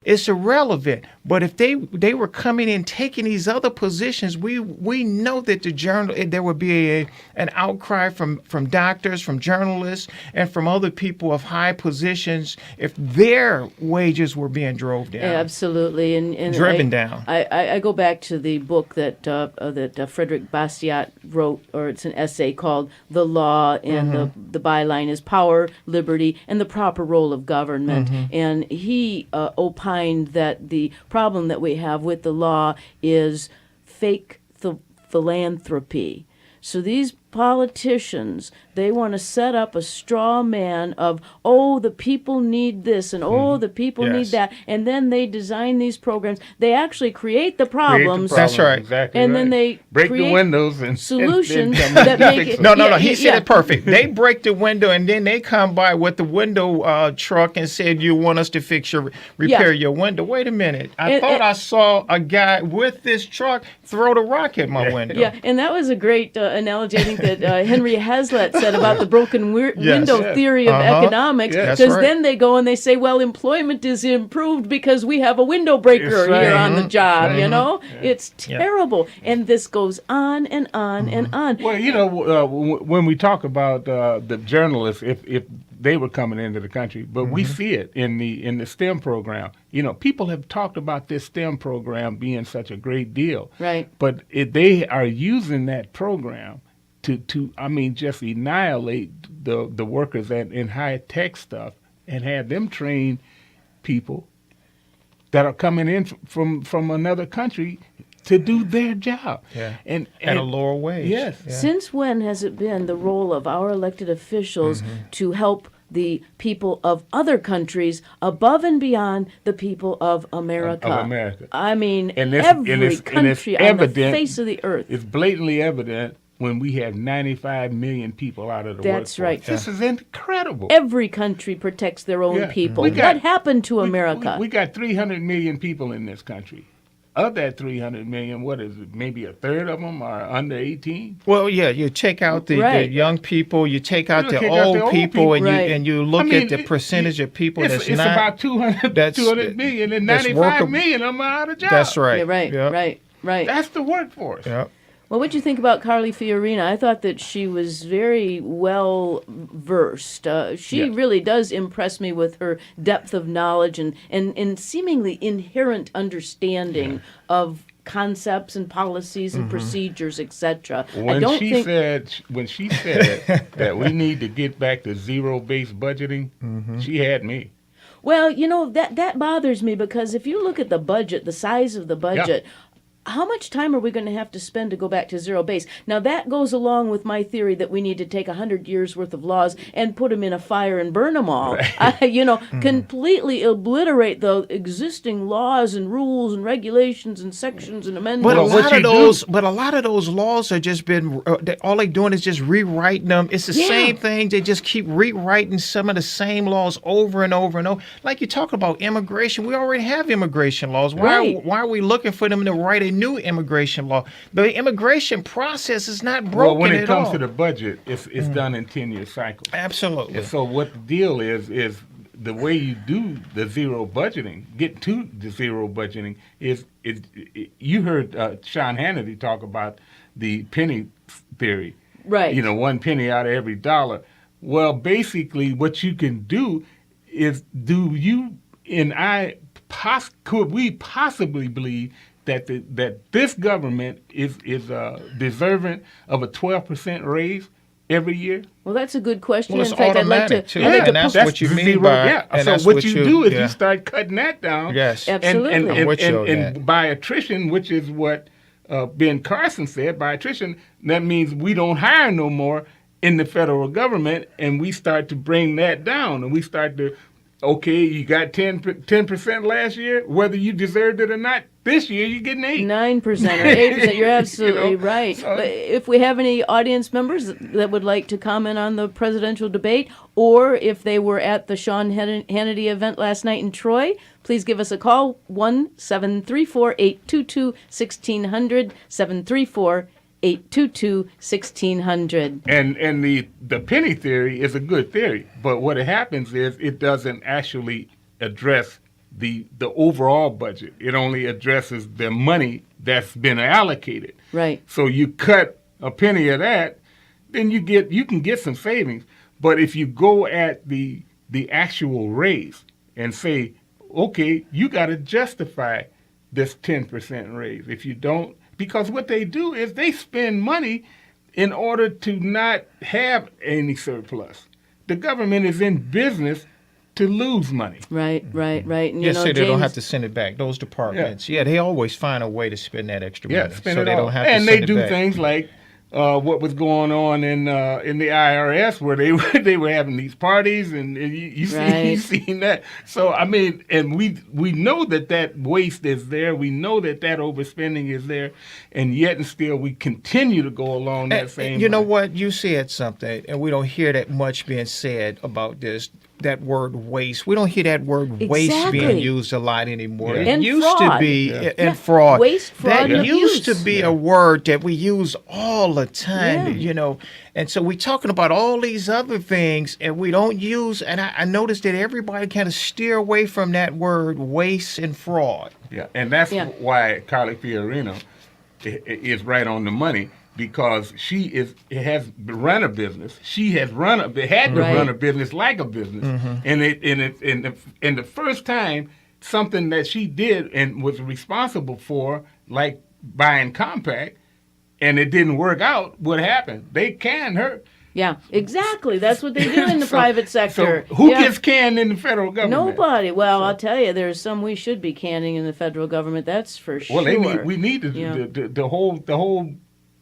It's irrelevant. But if they were coming in taking these other positions, we know that there would be an outcry from doctors, from journalists, and from other people of high positions if their wages were being drove down. Absolutely, and driven down. I go back to the book that Frederick Bastiat wrote, or it's an essay called "The Law," and the byline is "Power, Liberty, and the Proper Role of Government." And he opined that the problem that we have with the law is fake philanthropy. So these politicians, they want to set up a straw man of, the people need this, and the people need that, and then they design these programs. They actually create the problems. That's right. Exactly. And right. then they break the windows and solutions and that make it. No. He said it perfect. They break the window, and then they come by with the window truck and said, "You want us to repair your window?" Wait a minute. I thought I saw a guy with this truck throw the rock at my window. Yeah, and that was a great analogy, I think, that Henry Hazlitt said about the broken window theory of economics, because then they go and they say, well, employment is improved because we have a window breaker here on the job, you know? It's terrible. And this goes on and on and on. Well, when we talk about the journalists, if they were coming into the country, but we see it in the STEM program. People have talked about this STEM program being such a great deal. Right. But they are using that program to just annihilate the workers in high tech stuff and have them train people that are coming in from another country to do their job. Yeah. And at a lower wage. Yes. Yeah. Since when has it been the role of our elected officials to help the people of other countries above and beyond the people of America? Of America. I mean, Every country on the face of the earth. It's blatantly evident when we have 95 million people out of the workforce. That's right. This is incredible. Every country protects their own people. What happened to America? We got 300 million people in this country. Of that 300 million, what is it? Maybe a third of them are under 18? Well, yeah, you take out the young people, you take out the old people, and you look at the percentage of people it's about 200 million, and 95 million of them are out of jobs. That's right. Yeah, right. That's the workforce. Yeah. Well, what do you think about Carly Fiorina? I thought that she was very well versed. She really does impress me with her depth of knowledge and seemingly inherent understanding of concepts and policies and procedures, etc. When she said that we need to get back to zero-based budgeting, she had me. Well, that bothers me, because if you look at the budget, the size of the budget, how much time are we going to have to spend to go back to zero base? Now, that goes along with my theory that we need to take 100 years worth of laws and put them in a fire and burn them all. Right. Completely obliterate the existing laws and rules and regulations and sections and amendments. But a lot of those laws are just been all they're doing is just rewriting them. It's the same thing. They just keep rewriting some of the same laws over and over and over. Like you talk about immigration, we already have immigration laws. Why are we looking for them to write a new immigration law? The immigration process is not broken at all. Well, when it comes to the budget, it's done in 10-year cycles. Absolutely. And so what the deal is the way you do the zero budgeting, get to the zero budgeting, is you heard Sean Hannity talk about the penny theory. Right. 1 penny out of every dollar. Well, basically what you can do is, do you and I could we possibly believe that this government is deserving of a 12% raise every year? Well, that's a good question. Well, it's in fact, automatic, too. and that's what you mean by... So what you do is you start cutting that down. Yes. Absolutely. And by attrition, which is what Ben Carson said, by attrition, that means we don't hire no more in the federal government, and we start to bring that down, and we start to, okay, you got 10% last year, whether you deserved it or not. This year, you're getting 9% or 8%. You're absolutely right. So, but if we have any audience members that would like to comment on the presidential debate, or if they were at the Sean Hannity event last night in Troy, please give us a call, 1-734-822-1600, 734-822-1600. And the penny theory is a good theory, but what happens is it doesn't actually address the overall budget. It only addresses the money that's been allocated. Right. So you cut a penny of that, then you can get some savings. But if you go at the actual raise and say, okay, you got to justify this 10% raise. If you don't, because what they do is they spend money in order to not have any surplus. The government is in business to lose money. Right. And, Yes, so they don't James- have to send it back. Those departments, they always find a way to spend that extra money. Spend so it they all. don't have and to they send do it back. things like what was going on in the IRS, where they were having these parties, and you seen that. So I mean, and we know that waste is there. We know that overspending is there, and yet and still we continue to go along that same. You know line. what? You said something, and we don't hear that much being said about this. That word waste. We don't hear that word waste Exactly. being used a lot anymore. Yeah. It And used fraud. to be, Yeah. and fraud. Waste, fraud, that and used abuse. to be a word that we use all the time, Yeah. And so we're talking about all these other things, and we don't use, and I noticed that everybody kind of steer away from that word waste and fraud. Yeah, and that's Yeah. why Carly Fiorina is right on the money, because she has run a business. She has had to Right. run a business like a business, and the first time something that she did and was responsible for, like buying Compact, and it didn't work out, what happened? They canned her. Yeah, exactly. That's what they do in the So- private sector. So who Yeah. gets canned in the federal government? Nobody. Well, I'll tell you, there's some we should be canning in the federal government. That's for sure. Well, we need Yeah. the whole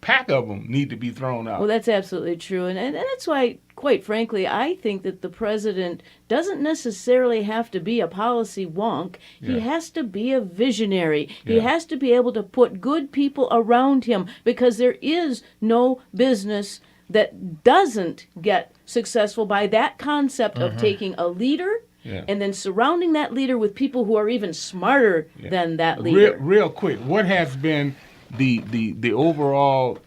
pack of them need to be thrown out. Well, that's absolutely true. And that's why, quite frankly, I think that the president doesn't necessarily have to be a policy wonk. He Yeah. has to be a visionary. He Yeah. has to be able to put good people around him, because there is no business that doesn't get successful by that concept of taking a leader Yeah. and then surrounding that leader with people who are even smarter than that Real, leader. real quick, what has been the overall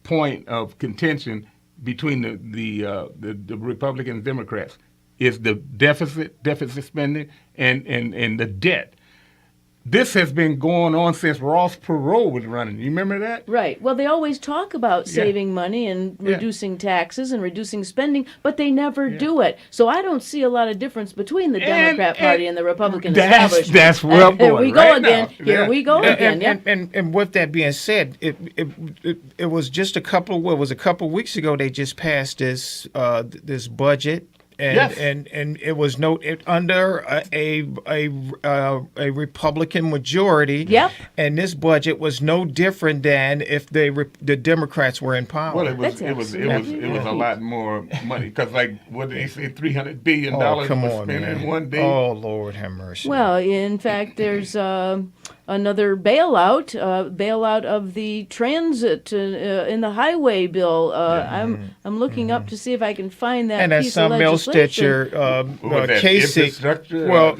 point of contention between the Republicans and Democrats is the deficit spending and the debt. This has been going on since Ross Perot was running. You remember that? Right. Well, they always talk about saving money and reducing taxes and reducing spending, but they never do it. So I don't see a lot of difference between the Democrat Party and the Republican establishment. That's where I'm Here going we go right again. now. Here Yeah. we go again. Yeah. And with that being said, it was just a couple of weeks ago they just passed this this budget. And, Yes. and it was under a Republican majority. Yep. And this budget was no different than if the Democrats were in power. Well, it was That's it was a lot more money, because like what did they say, $300 billion was spent in one day. Oh, Lord have mercy. Well, in fact, there's another bailout of the transit in the highway bill. I'm looking up to see if I can find that and as piece of some else legislation. that your Was that Kasich, infrastructure? well,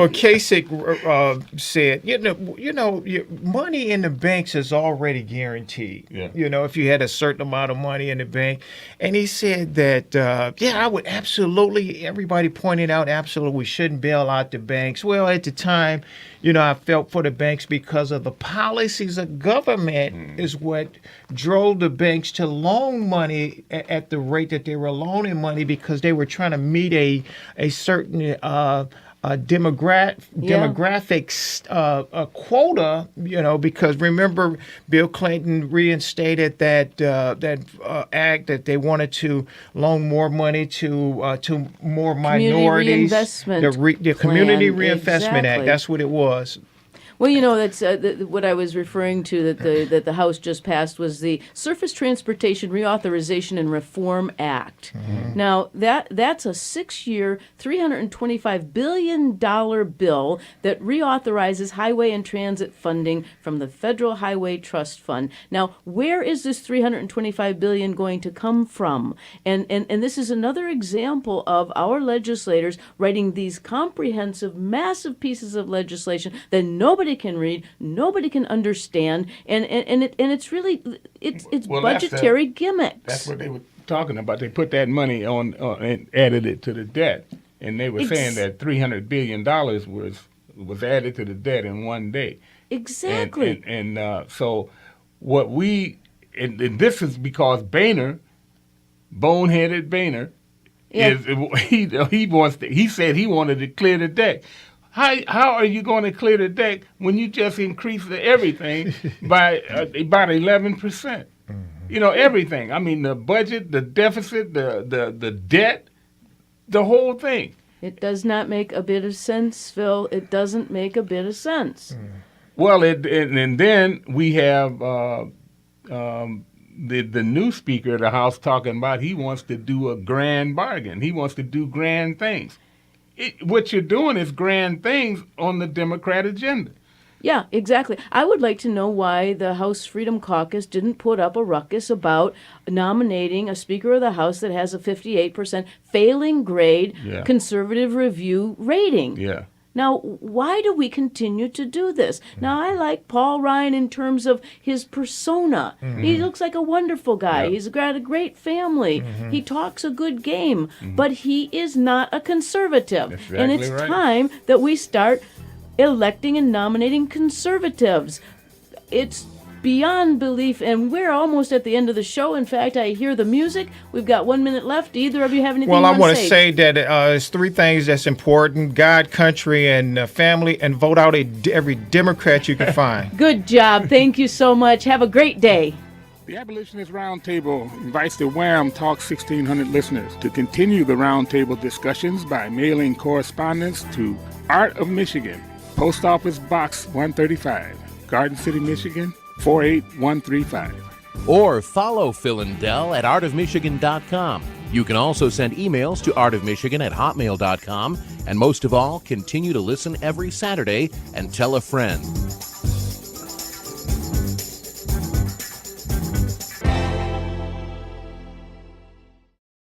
Kasich said, your money in the banks is already guaranteed. Yeah. If you had a certain amount of money in the bank, and he said that, I would absolutely. Everybody pointed out, absolutely, we shouldn't bail out the banks. Well, at the time, I felt for the banks because of the policies of government is what drove the banks to loan money at the rate that they were loaning money, because they were trying to meet a certain demographics quota, because remember Bill Clinton reinstated that act that they wanted to loan more money to more minorities. Reinvestment the Community Plan. Reinvestment Act. Exactly. That's what it was. Well, that's what I was referring to that the House just passed was the Surface Transportation Reauthorization and Reform Act. Mm-hmm. Now, that's a 6-year, $325 billion bill that reauthorizes highway and transit funding from the Federal Highway Trust Fund. Now, where is this $325 billion going to come from? And this is another example of our legislators writing these comprehensive, massive pieces of legislation that nobody can read, nobody can understand, and it's really it's Well, that's budgetary gimmicks. That's what they were talking about. They put that money on and added it to the debt. and they were saying that $300 billion was added to the debt in one day. Exactly. So what and this is because Boneheaded Boehner, he said he wanted to clear the deck. How are you going to clear the deck when you just increase everything by about 11%? You know, everything. I mean, the budget, the deficit, the debt, the whole thing. It does not make a bit of sense, Phil. It doesn't make a bit of sense. Well, and then we have the new Speaker of the House talking about he wants to do a grand bargain. He wants to do grand things. What you're doing is grand things on the Democrat agenda. Yeah, exactly. I would like to know why the House Freedom Caucus didn't put up a ruckus about nominating a Speaker of the House that has a 58% failing grade conservative review rating. Yeah. Now, why do we continue to do this? Now, I like Paul Ryan in terms of his persona. He looks like a wonderful guy. Yeah. He's got a great family. He talks a good game, but he is not a conservative. That's and exactly it's right. time that we start electing and nominating conservatives. It's beyond belief, and we're almost at the end of the show. In fact, I hear the music. We've got 1 minute left. Do either of you have anything Well, you I want want to to say? say that it's three things that's important: God, country, and family, and vote out every Democrat you can find. Good job. Thank you so much. Have a great day. The Abolitionist Round Table invites the Wham Talk 1600 listeners to continue the roundtable discussions by mailing correspondence to Art of Michigan, Post Office Box 135, Garden City, Michigan 48135. Or follow Phil and Del at artofmichigan.com. You can also send emails to artofmichigan@hotmail.com. And most of all, continue to listen every Saturday and tell a friend.